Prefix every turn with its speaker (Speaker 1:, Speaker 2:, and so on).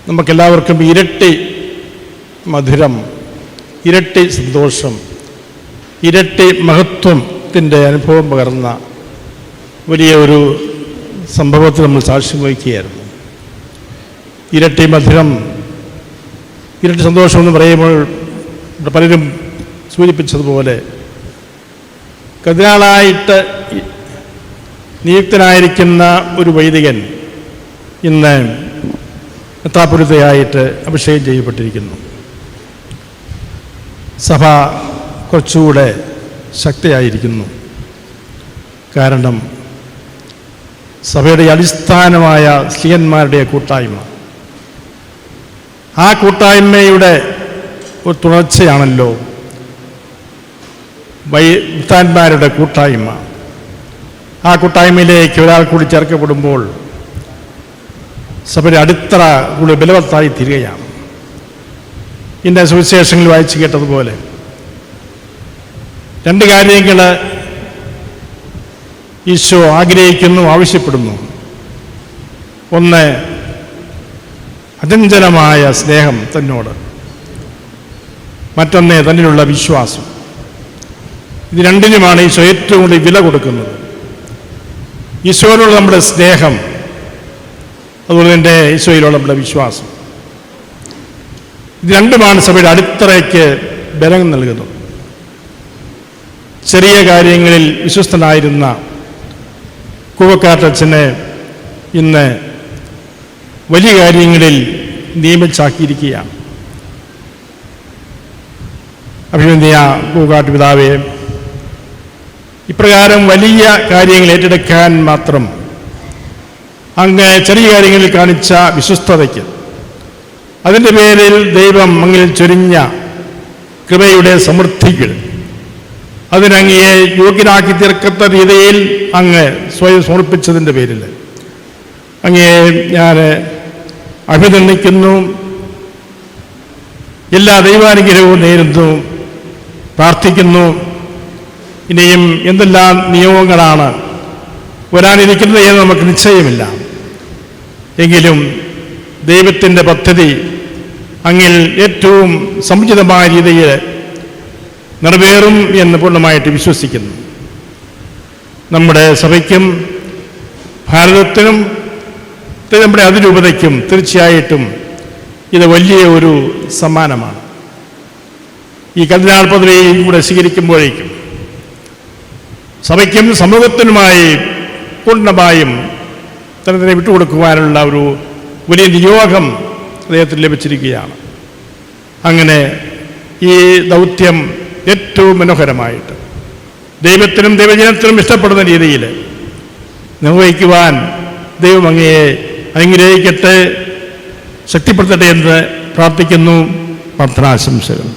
Speaker 1: നമുക്കെല്ലാവർക്കും ഇരട്ടി മധുരം, ഇരട്ടി സന്തോഷം, ഇരട്ടി മഹത്വത്തിൻ്റെ അനുഭവം പകർന്ന വലിയ ഒരു സംഭവത്തിൽ നമ്മൾ സാക്ഷ്യം വഹിക്കുകയായിരുന്നു. ഇരട്ടി മധുരം, ഇരട്ടി സന്തോഷം എന്ന് പറയുമ്പോൾ പലരും സൂചിപ്പിച്ചതുപോലെ കർദിനാളായിട്ട് നിയുക്തനായിരിക്കുന്ന ഒരു വൈദികൻ ഇന്ന് മെത്രാപ്പൊലീത്തയായിട്ട് അഭിഷേകം ചെയ്യപ്പെട്ടിരിക്കുന്നു. സഭ കുറച്ചുകൂടെ ശക്തിയായിരിക്കുന്നു. കാരണം സഭയുടെ അടിസ്ഥാനമായ സ്ത്രീയന്മാരുടെ കൂട്ടായ്മ, ആ കൂട്ടായ്മയുടെ ഒരു തുടർച്ചയാണല്ലോ വൈദികന്മാരുടെ കൂട്ടായ്മ. ആ കൂട്ടായ്മയിലേക്ക് ഒരാൾ കൂടി ചേർക്കപ്പെടുമ്പോൾ സഭയുടെ അടിത്തറ കൂടി ബലവത്തായി തീരുകയാണ്. ഇന്ന് സുവിശേഷങ്ങളിൽ വായിച്ചു കേട്ടതുപോലെ രണ്ട് കാര്യങ്ങൾ ഈശോ ആഗ്രഹിക്കുന്നു, ആവശ്യപ്പെടുന്നു. ഒന്ന്, അചഞ്ചലമായ സ്നേഹം തന്നോട്. മറ്റൊന്ന്, തന്നിലുള്ള വിശ്വാസം. ഇത് രണ്ടിനുമാണ് ഈശോ ഏറ്റവും കൂടുതൽ വില കൊടുക്കുന്നത്. ഈശോയോടുള്ള നമ്മുടെ സ്നേഹം, അതുപോലെ തന്നെ ഈശോയിലുള്ള നമ്മുടെ വിശ്വാസം. ഇത് രണ്ടുമാണ് സഭയുടെ അടിത്തറയ്ക്ക് ബലം നൽകുന്നത്. ചെറിയ കാര്യങ്ങളിൽ വിശ്വസ്തനായിരുന്ന കൂവക്കാട്ടച്ഛനെ ഇന്ന് വലിയ കാര്യങ്ങളിൽ നിയമിച്ചാക്കിയിരിക്കുകയാണ്. അഭിനന്ദിയ കൂവക്കാട്ട് പിതാവേ, ഇപ്രകാരം വലിയ കാര്യങ്ങൾ ഏറ്റെടുക്കാൻ മാത്രം അങ്ങ് ചെറിയ കാര്യങ്ങളിൽ കാണിച്ച വിശ്വസ്തതയ്ക്ക്, അതിൻ്റെ പേരിൽ ദൈവം അങ്ങിൽ ചൊരിഞ്ഞ കൃപയുടെ സമൃദ്ധികൾ, അതിനങ്ങയെ യോഗ്യനാക്കി തീർക്കത്ത രീതിയിൽ അങ്ങ് സ്വയം സമർപ്പിച്ചതിൻ്റെ പേരിൽ അങ്ങയെ ഞാൻ അഭിനന്ദിക്കുന്നു. എല്ലാ ദൈവാനുഗ്രഹവും നേരുന്നു, പ്രാർത്ഥിക്കുന്നു. ഇനിയും എന്തെല്ലാം നിയോഗങ്ങളാണ് വരാനിരിക്കുന്നത് എന്ന് നമുക്ക് നിശ്ചയമില്ല. എങ്കിലും ദൈവത്തിൻ്റെ പദ്ധതി അങ്ങിൽ ഏറ്റവും സമുചിതമായ രീതിയിൽ നിറവേറും എന്ന് പൂർണ്ണമായിട്ട് വിശ്വസിക്കുന്നു. നമ്മുടെ സഭയ്ക്കും ഭാരതത്തിനും നമ്മുടെ അതിരൂപതയ്ക്കും തീർച്ചയായിട്ടും ഇത് വലിയ ഒരു സമ്മാനമാണ്. ഈ കർദിനാൾ പദവിയും കൂടെ സ്വീകരിക്കുമ്പോഴേക്കും സഭയ്ക്കും സമൂഹത്തിനുമായി പൂർണ്ണമായും തന്നെ വിട്ടുകൊടുക്കുവാനുള്ള ഒരു വലിയ നിയോഗം അദ്ദേഹത്തിന് ലഭിച്ചിരിക്കുകയാണ്. അങ്ങനെ ഈ ദൗത്യം ഏറ്റവും മനോഹരമായിട്ട് ദൈവത്തിനും ദൈവജനത്തിനും ഇഷ്ടപ്പെടുന്ന രീതിയിൽ നിർവഹിക്കുവാൻ ദൈവം അങ്ങയെ അനുഗ്രഹിക്കട്ടെ, ശക്തിപ്പെടുത്തട്ടെ എന്ന് പ്രാർത്ഥിക്കുന്നു. പ്രാർത്ഥനാശംസകൾ.